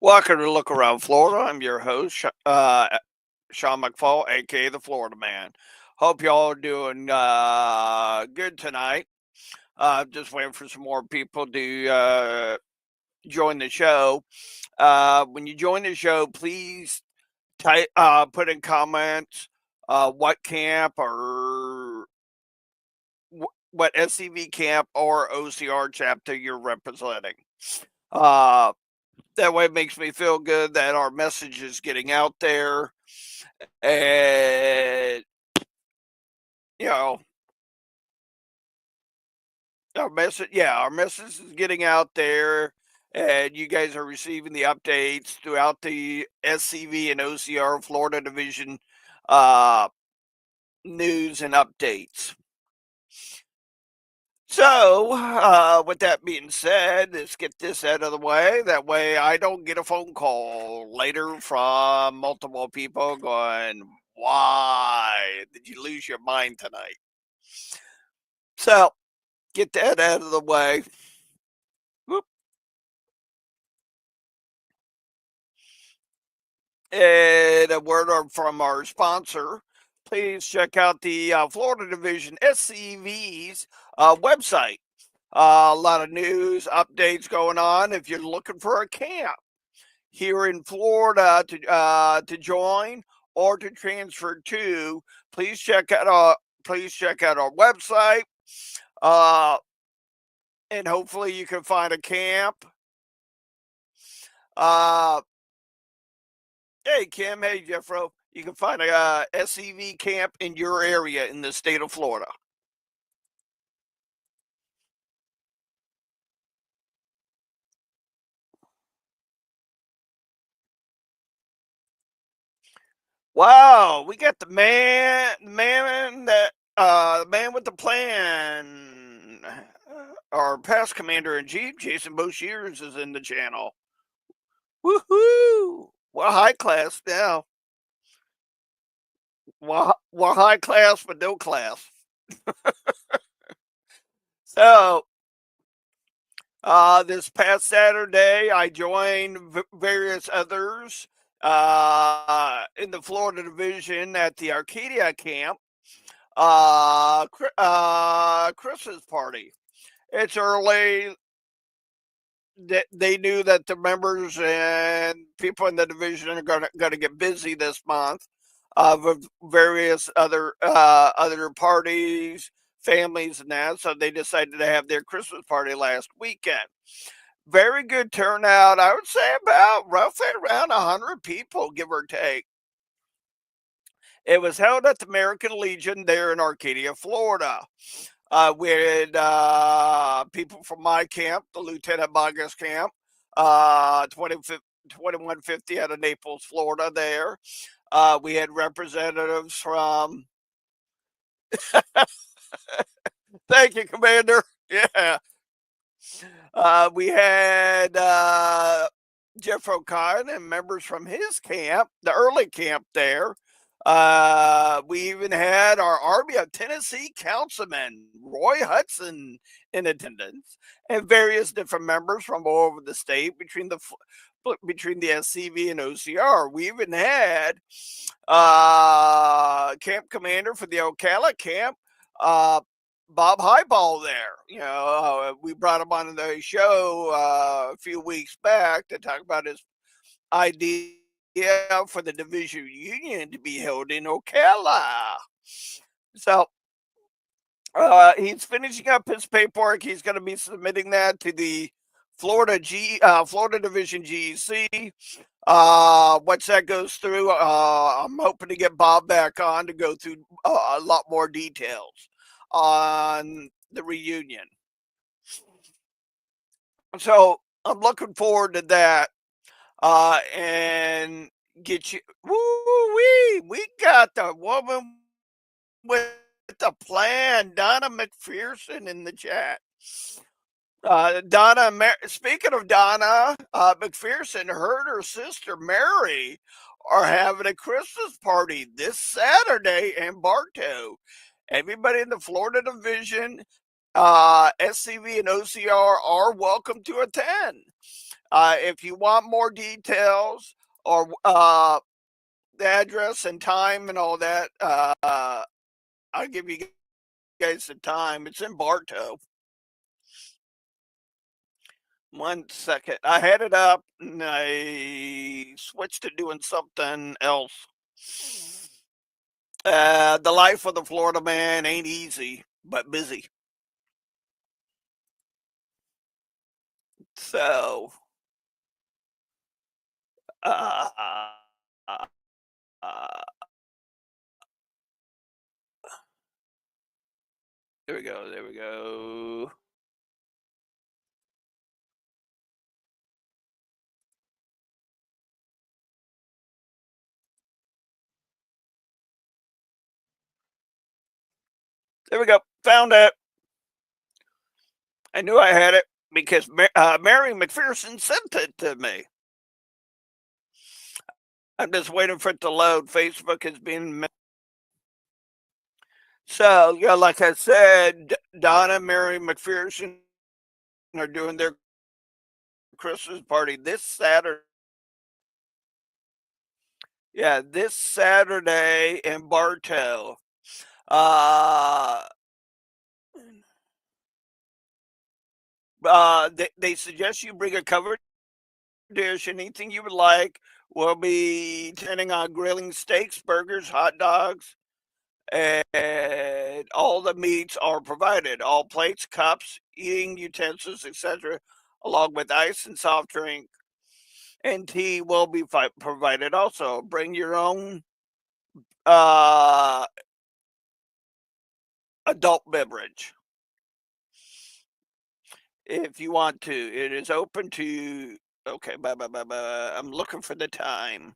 Welcome to Look Around Florida. I'm your host, Sean McFall, aka the Florida Man. Hope y'all are doing good tonight. Just waiting for some more people to join the show. When you join the show, please put in comments what camp or what SCV camp or OCR chapter you're representing. Uh, that way it makes me feel good that our message is getting out there, and you know our message is getting out there, and you guys are receiving the updates throughout the SCV and OCR Florida Division uh, news and updates. So, with that being said, let's get this out of the way. That way, I don't get a phone call later from multiple people going, "Why did you lose your mind tonight?" So, get that out of the way. Whoop. And a word from our sponsor. Please check out the Florida Division SCV's website. A lot of news, updates going on. If you're looking for a camp here in Florida to join or to transfer to, please check out our website, uh, and hopefully you can find a camp. Uh, hey Kim, hey Jeffro, you can find a SCV camp in your area in the state of Florida. Wow, we got the man with the plan. Our past commander in chief, Jason Boshears, is in the channel. Woohoo! We're high class now. We're high class but no class. So, this past Saturday, I joined various others in the Florida Division at the Arcadia camp. Christmas party. It's early. They knew that the members and people in the division are gonna get busy this month with various other parties, families, and that. So they decided to have their Christmas party last weekend. Very good turnout. I would say about roughly around 100 people, give or take. It was held at the American Legion there in Arcadia, Florida. With people from my camp, the Lieutenant Bogus camp, 2150 out of Naples, Florida. There, we had representatives from. Thank you, Commander. Yeah, we had Jeff O'Connor and members from his camp, the early camp there. We even had our Army of Tennessee councilman, Roy Hudson, in attendance, and various different members from all over the state between the SCV and OCR. We even had camp commander for the Ocala camp, uh, Bob Highball there. We brought him on the show a few weeks back to talk about his idea for the division union to be held in Ocala. So he's finishing up his paperwork. He's going to be submitting that to the Florida Division GEC. Once that goes through, I'm hoping to get Bob back on to go through a lot more details on the reunion. So I'm looking forward to that. And get you. Woo-wee, we got the woman with the plan, Donna McPherson, in the chat. Speaking of Donna McPherson, her and her sister Mary are having a Christmas party this Saturday in Bartow. Everybody in the Florida Division SCV and OCR are welcome to attend. If you want more details or the address and time and all that, I'll give you guys the time. It's in Bartow. 1 second. I had it up and I switched to doing something else. The life of the Florida man ain't easy, but busy. So, uh, uh, uh, there we go. There we go. There we go. Found it. I knew I had it because Mary McPherson sent it to me. I'm just waiting for it to load. Facebook has been. So, yeah, like I said, Donna and Mary McPherson are doing their Christmas party this Saturday. Yeah, this Saturday in Bartow. Uh, they suggest you bring a covered dish, anything you would like. We'll be intending on grilling steaks, burgers, hot dogs, and all the meats are provided. All plates, cups, eating utensils, etc., along with ice and soft drink and tea will be provided. Also, bring your own uh, adult beverage if you want to. It is open to. Okay, bye, bye, bye, bye. I'm looking for the time.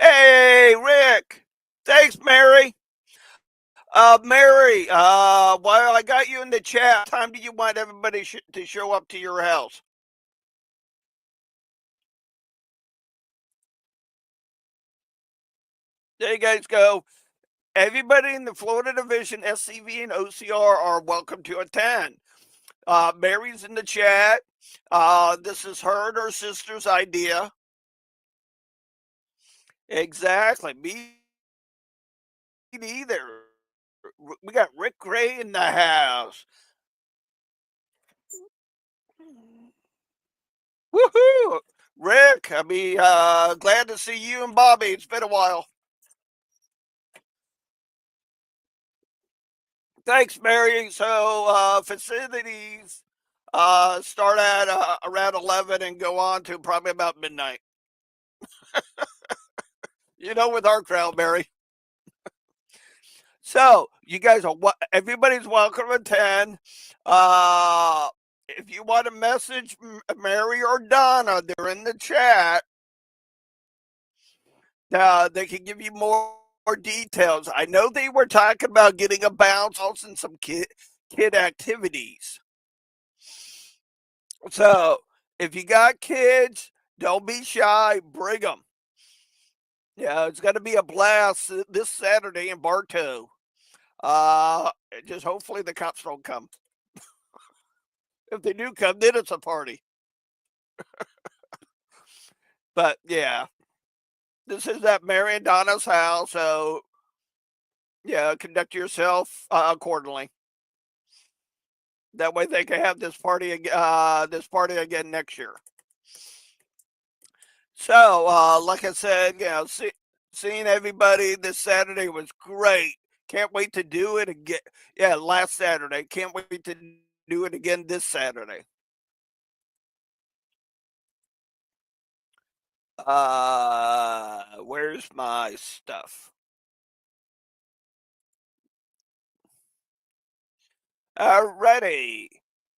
Hey, Rick. Thanks, Mary. Mary, while I got you in the chat, what time do you want everybody to show up to your house? There you guys go. Everybody in the Florida Division, SCV and OCR are welcome to attend. Mary's in the chat. This is her and her sister's idea. Exactly. Me neither. We got Rick Gray in the house. Woohoo! Rick, I'll be glad to see you and Bobby. It's been a while. Thanks, Mary. So, facilities start at around 11 and go on to probably about midnight. You know, with our crowd, Mary. So, you guys are everybody's welcome to attend. If you want to message Mary or Donna, they're in the chat. They can give you more details. I know they were talking about getting a bounce house and some kid activities. So if you got kids, don't be shy. Bring them. Yeah, it's going to be a blast this Saturday in Bartow. Just hopefully the cops don't come. If they do come, then it's a party. But yeah, this is at Mary and Donna's house, so yeah, conduct yourself accordingly. That way they can have this party again next year. So, like I said, seeing everybody this Saturday was great. Can't wait to do it again. Yeah, last Saturday. Can't wait to do it again this Saturday. Where's my stuff? Alrighty.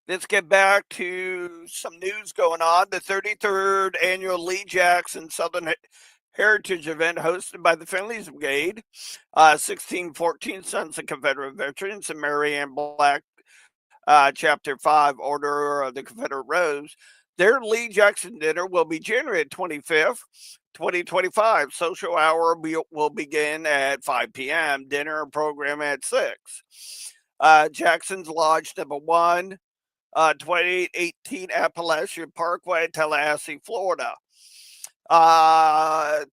Let's get back to some news going on. The 33rd annual Lee Jackson Southern Heritage event hosted by the Finley's Brigade, 1614 Sons of Confederate Veterans, and Marianne Black, Chapter 5, Order of the Confederate Rose. Their Lee Jackson dinner will be January 25th 2025. Social hour will begin at 5 p.m. Dinner and program at 6. Jackson's Lodge number 1, 2818 Appalachian Parkway, Tallahassee, Florida.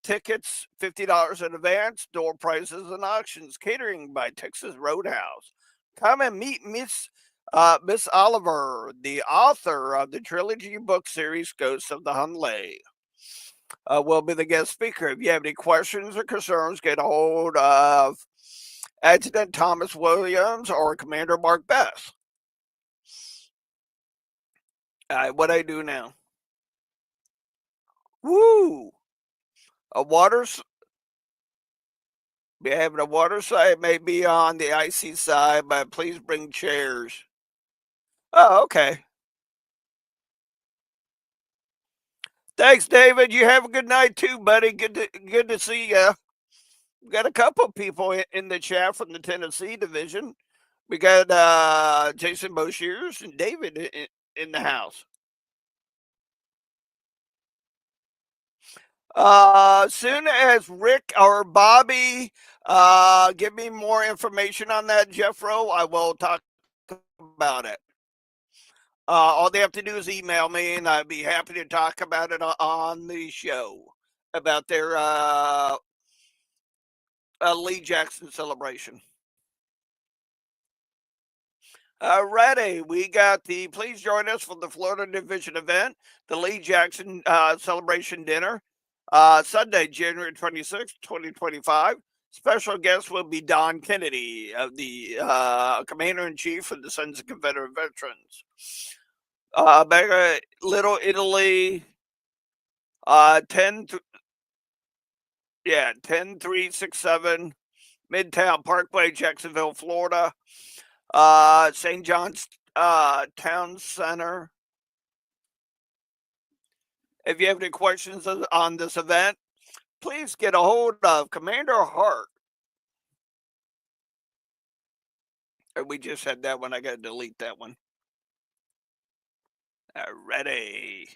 Tickets $50 in advance. Door prices and auctions. Catering by Texas Roadhouse. Come and meet Miss Oliver, the author of the trilogy book series Ghosts of the Hunley. Will be the guest speaker. If you have any questions or concerns, get a hold of Adjutant Thomas Williams or Commander Mark Best. What I do now? Woo! A water. Be having a water side may be on the icy side, but please bring chairs. Oh, okay. Thanks, David. You have a good night too, buddy. Good to see you. We got a couple people in the chat from the Tennessee division. We got Jason Boshears and David in the house. Soon as Rick or Bobby give me more information on that, Jeffro, I will talk about it. All they have to do is email me, and I'd be happy to talk about it on the show about their Lee Jackson celebration. Alrighty, we got please join us for the Florida Division event, the Lee Jackson celebration dinner, Sunday, January 26th, 2025. Special guest will be Don Kennedy, the Commander-in-Chief of the Sons of Confederate Veterans. Little Italy, 10367 Midtown Parkway, Jacksonville, Florida. St. John's Town Center. If you have any questions on this event, please get a hold of Commander Hart. And we just had that one. I got to delete that one. Alrighty.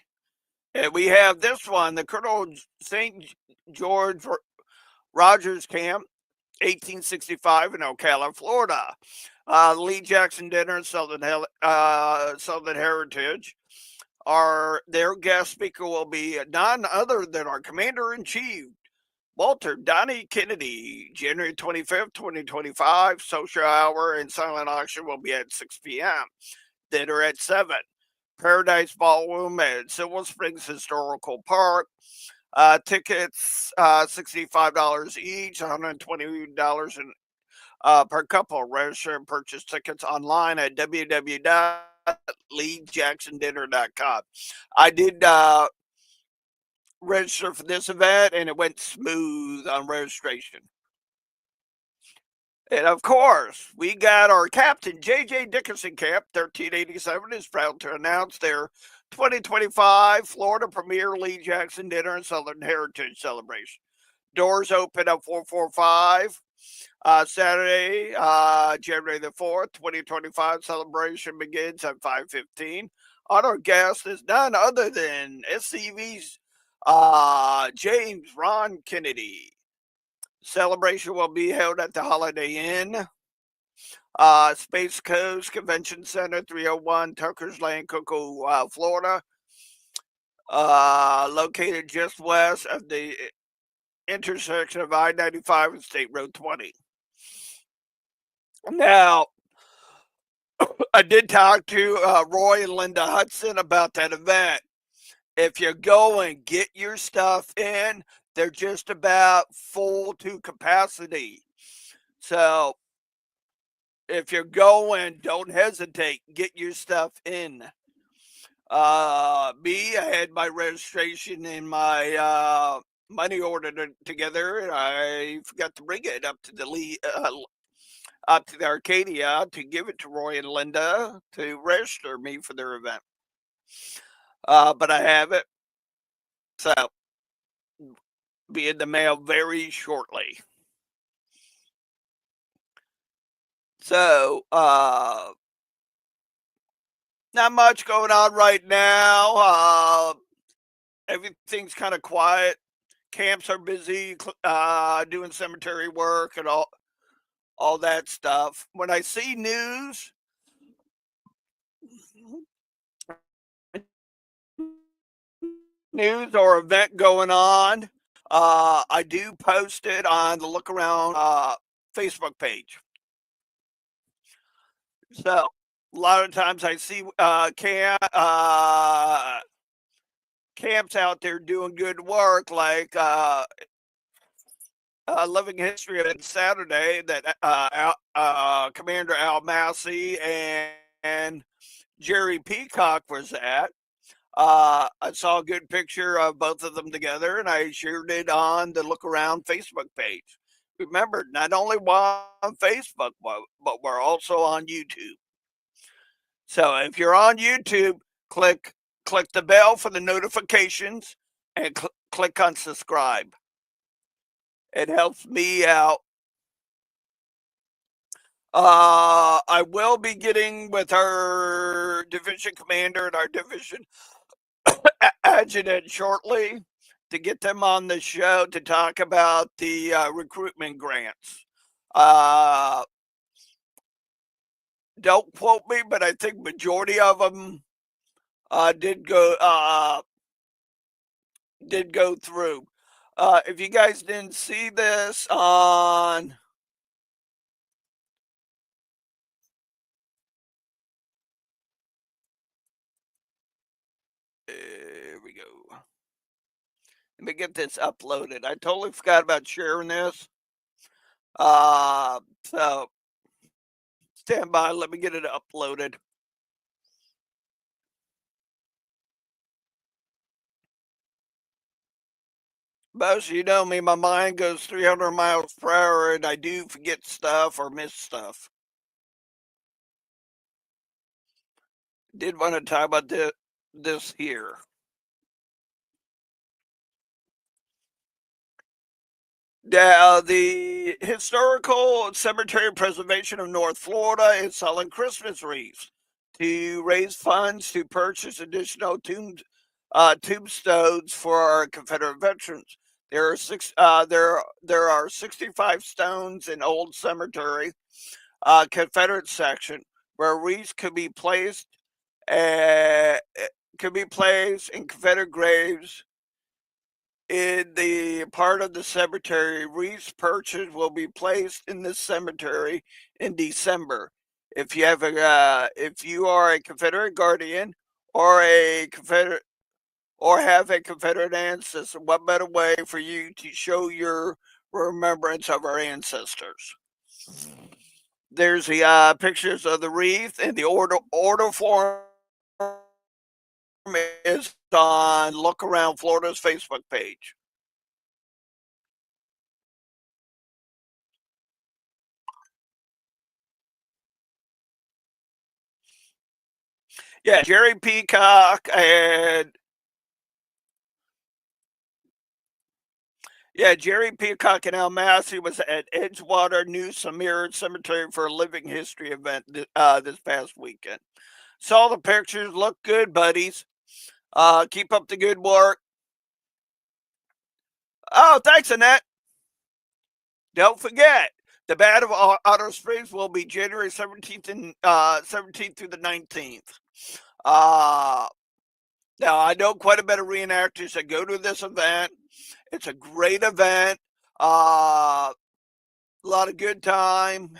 And we have this one, the Colonel St. George Rogers Camp, 1865 in Ocala, Florida. Lee Jackson Dinner, Southern Heritage. Their guest speaker will be none other than our Commander-in-Chief, Walter Donnie Kennedy, January 25th, 2025. Social hour and silent auction will be at 6 p.m. Dinner at 7. Paradise Ballroom at Silver Springs Historical Park. Tickets $65 each, $120 per couple. Register and purchase tickets online at www.leejacksondinner.com. I did register for this event, and it went smooth on registration. And of course, we got our captain, J.J. Dickinson Camp, 1387, is proud to announce their 2025 Florida Premier Lee Jackson Dinner and Southern Heritage Celebration. Doors open at 445. Saturday, January the 4th, 2025 celebration begins at 5:15. Our guest is none other than SCV's James Ron Kennedy. Celebration will be held at the Holiday Inn, Space Coast Convention Center, 301 Tucker's Lane, Cocoa, Florida. Located just west of the intersection of I-95 and State Road 20. Now, I did talk to Roy and Linda Hudson about that event. If you're going, get your stuff in. They're just about full to capacity. So if you're going, don't hesitate. Get your stuff in. Me, I had my registration and my money order together, and I forgot to bring it up to the Arcadia to give it to Roy and Linda to register me for their event. But I have it. So be in the mail very shortly. So, not much going on right now. Everything's kind of quiet. camps are busy doing cemetery work and all that stuff. When I see news or event going on, I do post it on the Look Around Facebook page. So a lot of times I see camps out there doing good work, like Living History on Saturday that Commander Al Massey and Jerry Peacock was at. I saw a good picture of both of them together, and I shared it on the Look Around Facebook page. Remember, not only on Facebook, but we're also on YouTube. So if you're on YouTube, click the bell for the notifications and click on subscribe. It helps me out. I will be getting with our division commander and our division adjutant shortly to get them on the show to talk about the recruitment grants. Don't quote me, but I think majority of them did go through. If you guys didn't see this on here we go. Let me get this uploaded. I totally forgot about sharing this. So stand by. Let me get it uploaded. Most of you know me, my mind goes 300 miles per hour and I do forget stuff or miss stuff. Did want to talk about this here. Now, the Historical Cemetery Preservation of North Florida is selling Christmas wreaths to raise funds to purchase additional tombstones for our Confederate veterans. There are 65 stones in Old Cemetery, Confederate section, where wreaths uh, could be placed in Confederate graves in the part of the cemetery. Wreaths purchased will be placed in this cemetery in December. If you are a Confederate guardian or have a Confederate ancestor, what better way for you to show your remembrance of our ancestors? There's the pictures of the wreath, and the order form is on Look Around Florida's Facebook page. Yeah, Jerry Peacock and Jerry Peacock and Al Massey was at Edgewater New Samir Cemetery for a living history event this past weekend. Saw the pictures, look good, buddies. Keep up the good work. Oh, thanks, Annette. Don't forget, the Battle of Otter Springs will be January 17th and 17th through the 19th. Now, I know quite a bit of reenactors that go to this event. It's a great event. A lot of good time.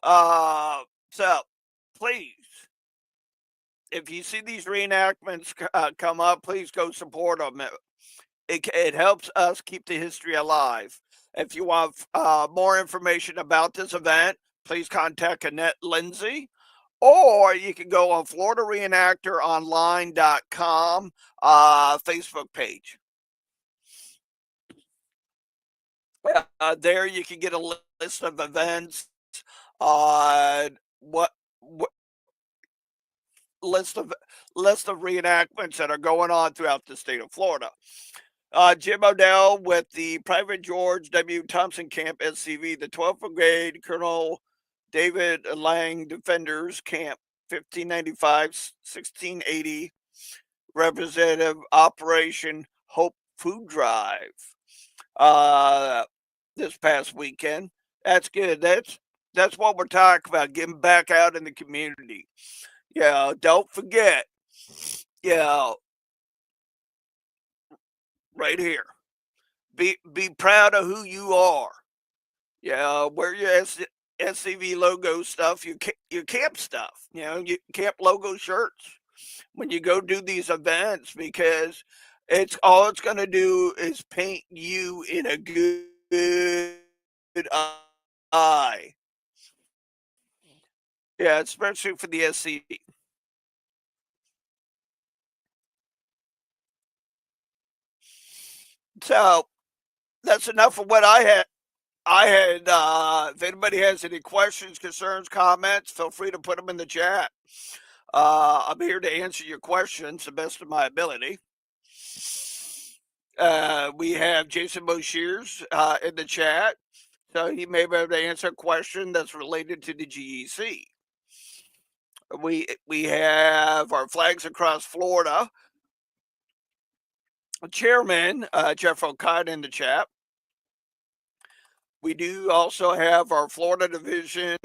So please, if you see these reenactments come up, please go support them. It helps us keep the history alive. If you want more information about this event, please contact Annette Lindsay, or you can go on FloridaReenactorOnline.com Facebook page. There you can get a list of events on what list of reenactments that are going on throughout the state of Florida. Jim Odell with the Private George W. Thompson Camp SCV, the 12th Brigade, Colonel David Lang Defenders Camp, 1595 1680, Representative Operation Hope food drive uh, this past weekend. That's good. That's what we're talking about, getting back out in the community. Yeah, don't forget. Yeah, right here. Be proud of who you are. Yeah, wear your SCV logo stuff, your camp stuff. You know, your camp logo shirts when you go do these events because it's going to do is paint you in a good eye. Yeah, especially for the SCV. So that's enough of what I had. If anybody has any questions, concerns, comments, feel free to put them in the chat. I'm here to answer your questions the best of my ability. We have Jason Boshears in the chat, so he may be able to answer a question that's related to the GEC. We have our Flags Across Florida chairman, Jeff O'Connor, in the chat. We do also have our Florida division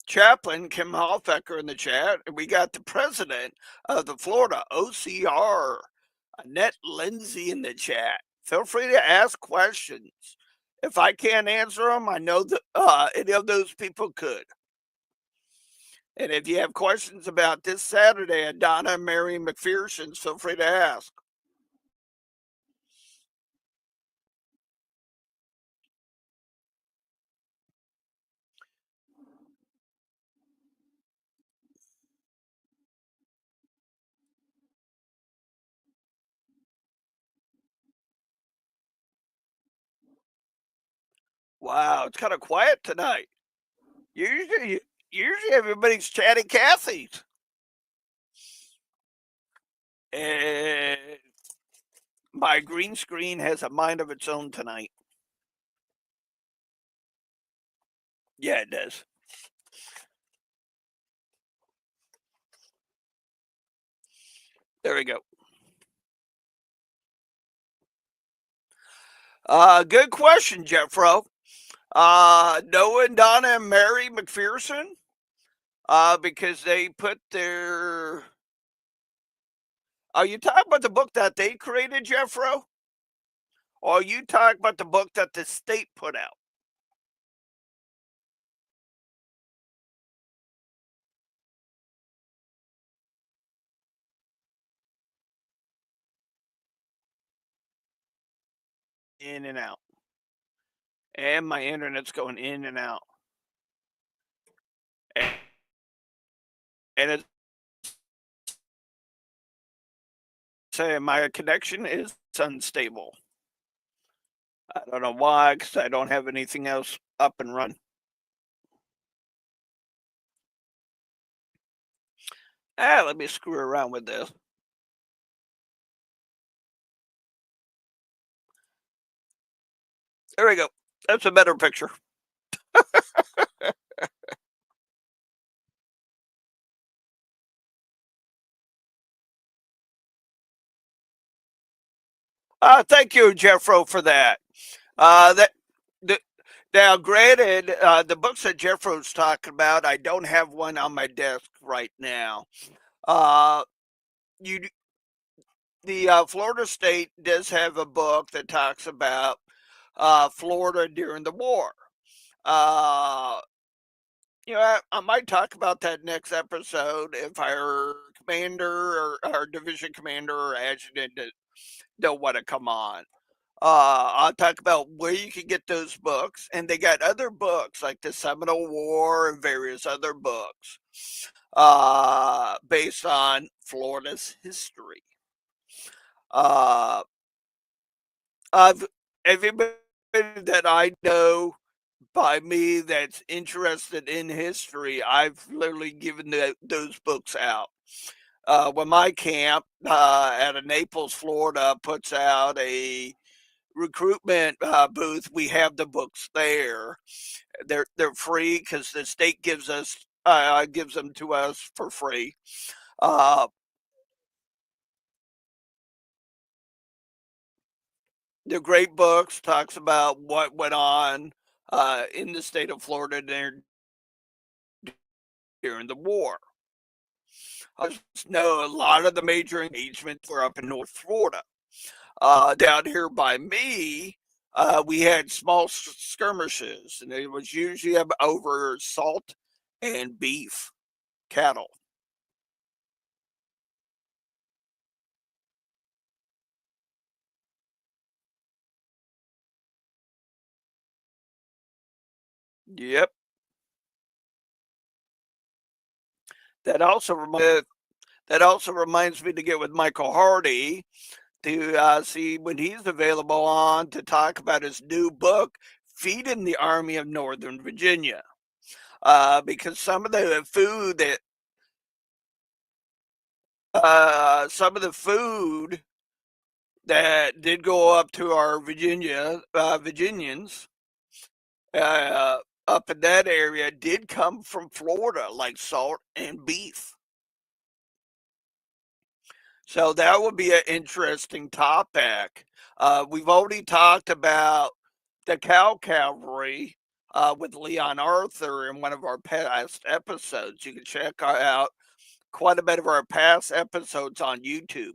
chaplain, Kim Hofecker, in the chat. And we got the president of the Florida OCR, Annette Lindsay, in the chat. Feel free to ask questions. If I can't answer them, I know that any of those people could. And if you have questions about this Saturday at Donna and Mary McPherson's, feel free to ask. Wow, it's kind of quiet tonight. Usually, usually everybody's chatting Cathy's. And my green screen has a mind of its own tonight. Yeah, it does. There we go. Good question, Jeffro. Noah and Donna and Mary McPherson, because they put their. Are you talking about the book that they created, Jeffro? Or are you talking about the book that the state put out? In and out. And my internet's going in and out. And it's saying my connection is unstable. I don't know why, because I don't have anything else up and running. Let me screw around with this. There we go. That's a better picture. Thank you, Jeffro, for that. That the, Now, granted, the books that Jeffro's talking about, I don't have one on my desk right now. You, the Florida State does have a book that talks about Florida during the war. Uh, I might talk about that next episode if our commander or our division commander or adjutant don't want to come on. I'll talk about where you can get those books, and they got other books like the Seminole War and various other books based on Florida's history. Uh, I've Everybody that I know by me that's interested in history, I've literally given those books out. When my camp out of Naples, Florida, puts out a recruitment booth, we have the books there. They're free because the state gives them to us for free. Uh, The great books talks about what went on in the state of Florida during the war. I just know a lot of the major engagements were up in North Florida. Down here by me, we had small skirmishes, and it was usually over salt and beef cattle. Yep. That also remi- that also reminds me to get with Michael Hardy to see when he's available on to talk about his new book, Feeding the Army of Northern Virginia. Because some of the food that did go up to our Virginians uh, up in that area did come from Florida, like salt and beef. So that would be an interesting topic. We've already talked about the cow cavalry with Leon Arthur in one of our past episodes. You can check out quite a bit of our past episodes on YouTube.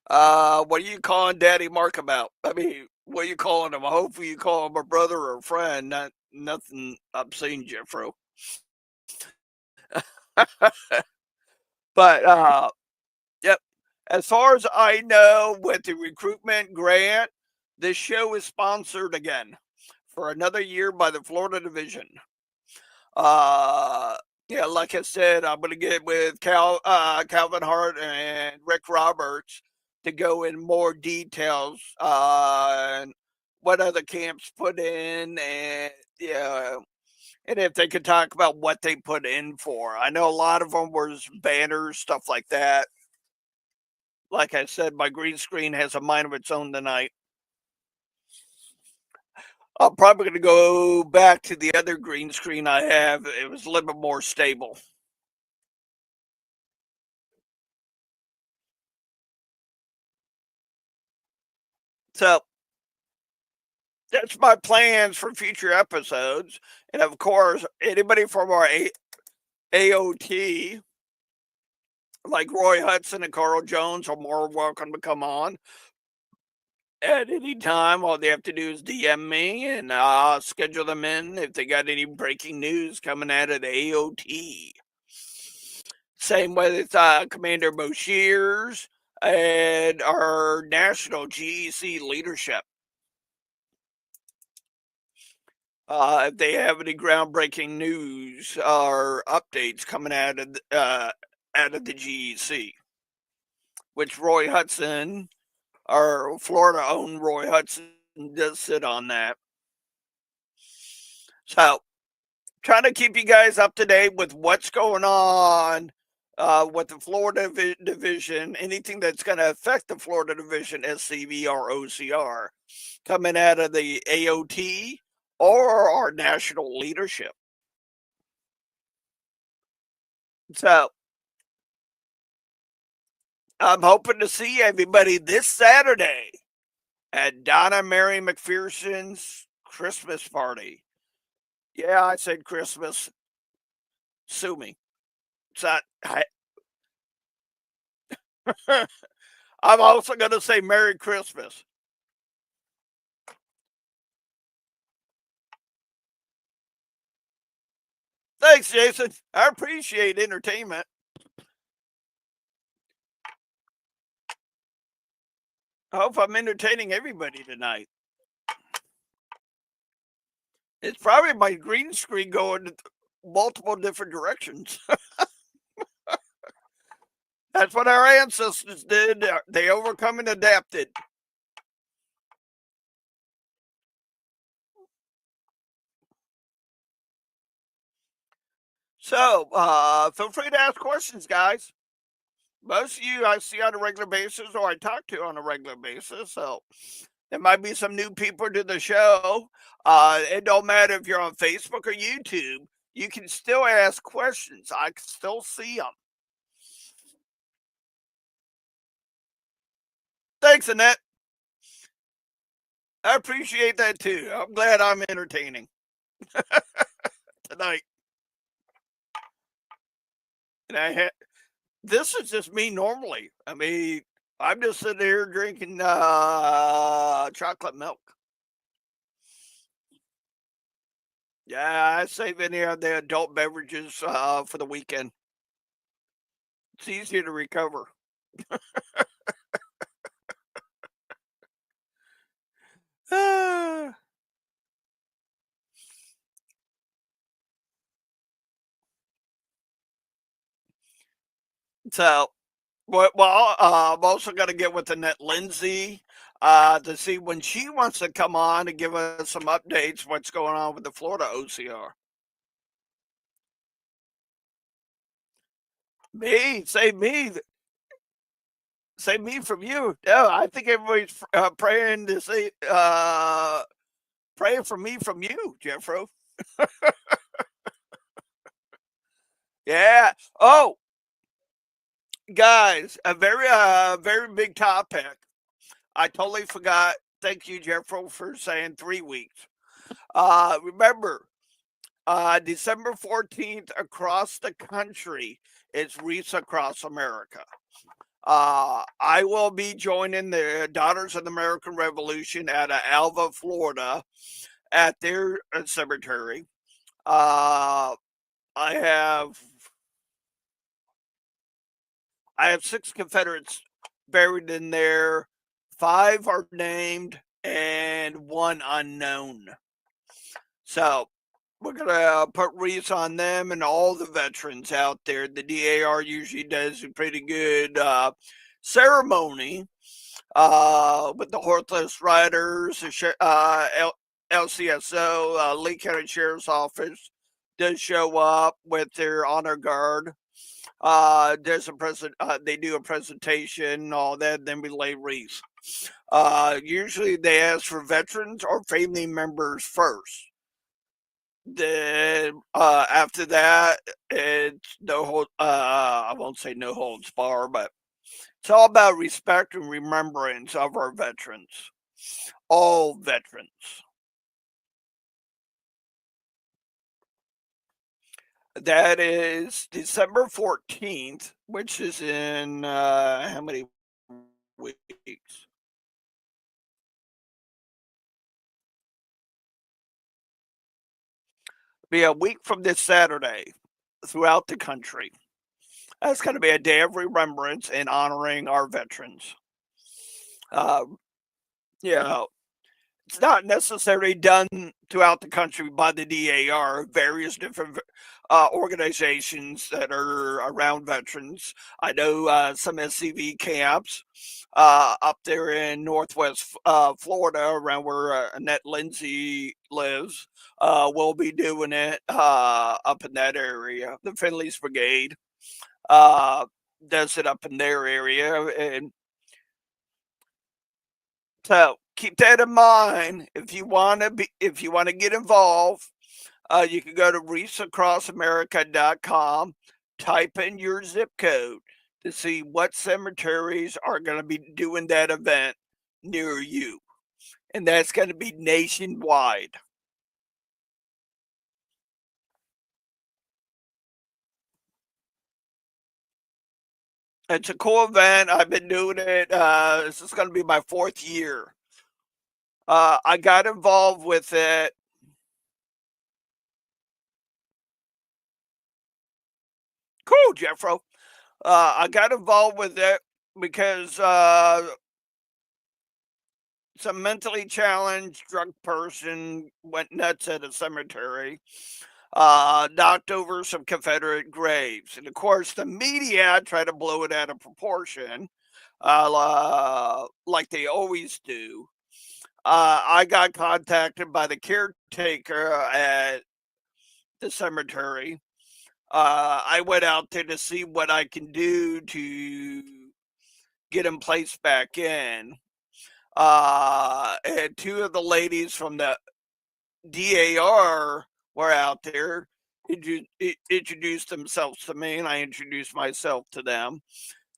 What are you calling Daddy Mark about? I mean, what are you calling him? Hopefully, you call him a brother or a friend, not nothing obscene, Jeffro. But yep. As far as I know, with the recruitment grant, this show is sponsored again for another year by the Florida Division. Uh, yeah, like I said, I'm going to get with Calvin Hart and Rick Roberts to go in more details on what other camps put in, and yeah, and if they could talk about what they put in for. I know a lot of them was banners, stuff like that. Like I said, my green screen has a mind of its own tonight. I'm probably going to go back to the other green screen I have. It was a little bit more stable. So that's my plans for future episodes. And of course, anybody from our AOT, like Roy Hudson and Carl Jones, are more welcome to come on at any time. All they have to do is DM me and I'll schedule them in if they got any breaking news coming out of the AOT. Same with Commander Boshears and our national GEC leadership. If they have any groundbreaking news or updates coming out of the GEC, which Roy Hudson, our Florida-owned Roy Hudson, does sit on that. So, trying to keep you guys up to date with what's going on with the Florida division, anything that's going to affect the Florida division, SCV or OCR, coming out of the AOT or our national leadership. So, I'm hoping to see everybody this Saturday at Donna Mary McPherson's Christmas party. Yeah, I said Christmas. Sue me. It's not. I'm also going to say Merry Christmas. Thanks, Jason. I appreciate entertainment. I hope I'm entertaining everybody tonight. It's probably my green screen going multiple different directions. That's what our ancestors did. They overcome and adapted. So, feel free to ask questions, guys. Most of you I see on a regular basis or I talk to on a regular basis. So, there might be some new people to the show. It don't matter if you're on Facebook or YouTube. You can still ask questions. I can still see them. Thanks, Annette. I appreciate that too. I'm glad I'm entertaining tonight. And this is just me normally. I mean, I'm just sitting here drinking chocolate milk. Yeah, I save any of the adult beverages for the weekend. It's easier to recover. So, I'm also going to get with Annette Lindsay to see when she wants to come on and give us some updates. What's going on with the Florida OCR? Me, save me from you. No, I think everybody's praying to say, praying for me from you, Jeffro. Yeah. Oh, guys, a very big topic. I totally forgot. Thank you, Jeffro, for saying 3 weeks. Remember, December 14th across the country is Wreaths Across America. I will be joining the Daughters of the American Revolution out of Alva, Florida, at their cemetery. Uh, I have I have 6 Confederates buried in there. 5 are named and 1 unknown. So we're gonna put wreaths on them and all the veterans out there. The DAR usually does a pretty good ceremony with the Horseless Riders, LCSO, Lee County Sheriff's Office does show up with their honor guard. They do a presentation, all that, then we lay wreaths. Usually they ask for veterans or family members first. Then after that, it's no hold. I won't say no holds bar, but it's all about respect and remembrance of our veterans, all veterans. That is December 14th, which is in how many weeks? Be a week from this Saturday throughout the country. That's going to be a day of remembrance and honoring our veterans. Uh, yeah, it's not necessarily done throughout the country by the DAR, various different organizations that are around veterans. I know some SCV camps up there in Northwest Florida, around where Annette Lindsay lives, will be doing it up in that area. The Finley's Brigade uh, does it up in their area, and so keep that in mind. If you want to get involved, you can go to wreathsacrossamerica.com, type in your zip code to see what cemeteries are going to be doing that event near you, and that's going to be nationwide. It's a cool event. I've been doing it. This is going to be my 4th year. I got involved with it. Cool, Jeffro. I got involved with it because some mentally challenged drunk person went nuts at a cemetery, knocked over some Confederate graves. And of course, the media tried to blow it out of proportion, like they always do. I got contacted by the caretaker at the cemetery. I went out there to see what I can do to get him placed back in. And 2 of the ladies from the DAR were out there, introduced themselves to me, and I introduced myself to them.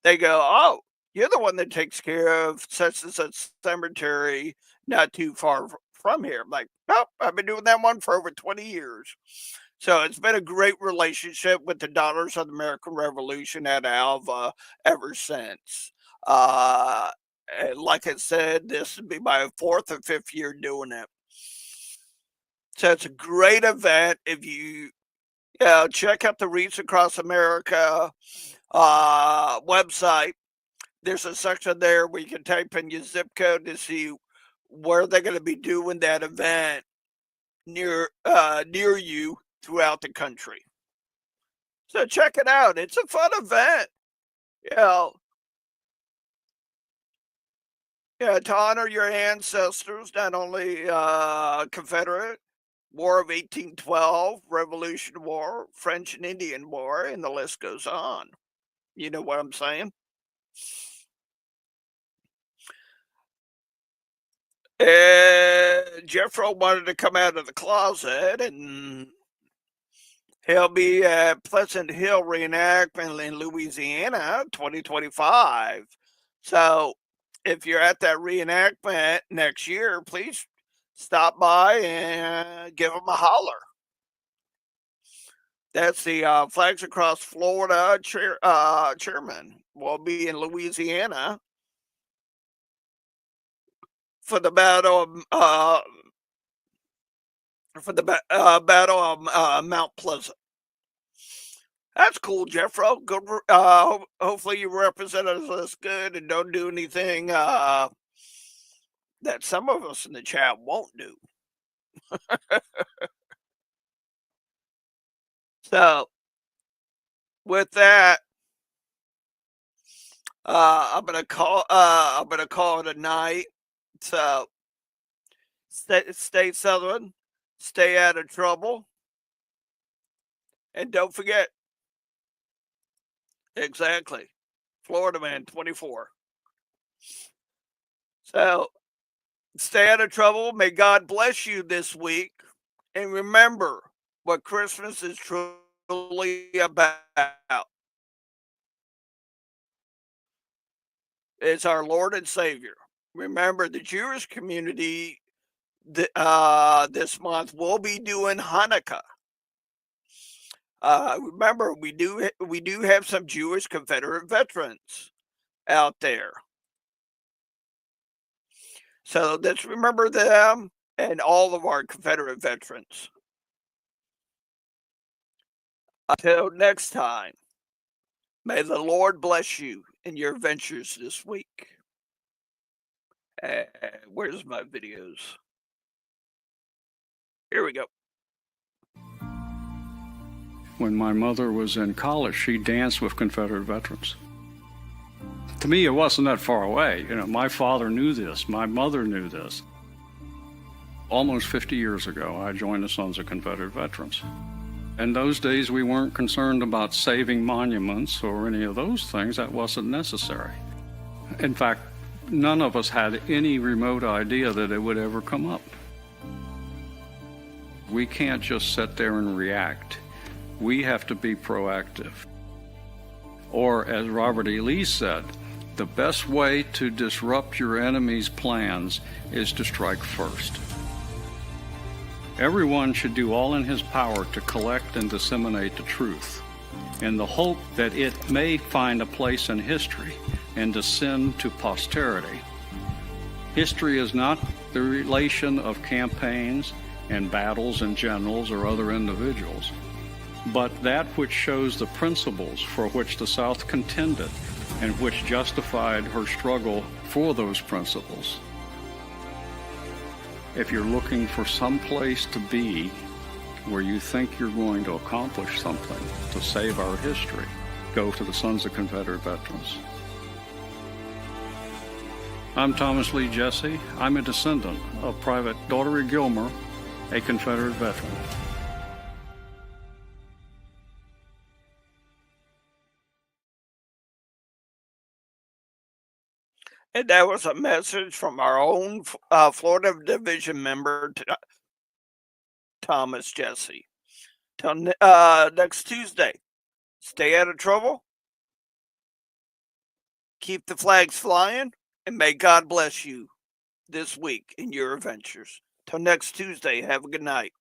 They go, "Oh, You're the one that takes care of such and such cemetery not too far from here. I'm like, nope, I've been doing that one for over 20 years. So it's been a great relationship with the Daughters of the American Revolution at Alva ever since. Uh, and like I said, this would be my fourth or fifth year doing it. So it's a great event. If you, check out the Reach Across America website, there's a section there where you can type in your zip code to see where they're going to be doing that event near you throughout the country. So check it out. It's a fun event. Yeah, yeah, to honor your ancestors, not only Confederate War of 1812, Revolution War, French and Indian War, and the list goes on. You know what I'm saying? And Jeffro wanted to come out of the closet, and he'll be at Pleasant Hill reenactment in Louisiana 2025. So if you're at that reenactment next year, please stop by and give him a holler. That's the Flags Across Florida chairman. Will be in Louisiana for the battle of Mount Pleasant. That's cool, Jeffro. Good. Hopefully, you represent us good and don't do anything that some of us in the chat won't do. So, with that, I'm gonna call. I'm gonna call it a night. So, stay Southern, stay out of trouble, and don't forget. Exactly, Florida Man 24. So, stay out of trouble. May God bless you this week. And remember what Christmas is truly about. It's our Lord and Savior. Remember, the Jewish community this month will be doing Hanukkah. Remember, we do have some Jewish Confederate veterans out there. So let's remember them and all of our Confederate veterans. Until next time, may the Lord bless you in your ventures this week. Where's my videos? Here we go. When my mother was in college, she danced with Confederate veterans. To me, it wasn't that far away. My father knew this. My mother knew this. Almost 50 years ago, I joined the Sons of Confederate Veterans. In those days, we weren't concerned about saving monuments or any of those things. That wasn't necessary. In fact, none of us had any remote idea that it would ever come up. We can't just sit there and react. We have to be proactive. Or, as Robert E. Lee said, the best way to disrupt your enemy's plans is to strike first. Everyone should do all in his power to collect and disseminate the truth, in the hope that it may find a place in history and descend to posterity. History is not the relation of campaigns and battles and generals or other individuals, but that which shows the principles for which the South contended and which justified her struggle for those principles. If you're looking for some place to be where you think you're going to accomplish something to save our history, go to the Sons of Confederate Veterans. I'm Thomas Lee Jesse. I'm a descendant of Private Daughtery Gilmer, a Confederate veteran. And that was a message from our own Florida Division member, Thomas Jesse. Till next Tuesday, stay out of trouble Keep the flags flying, and may God bless you this week in your adventures. Till next Tuesday, have a good night.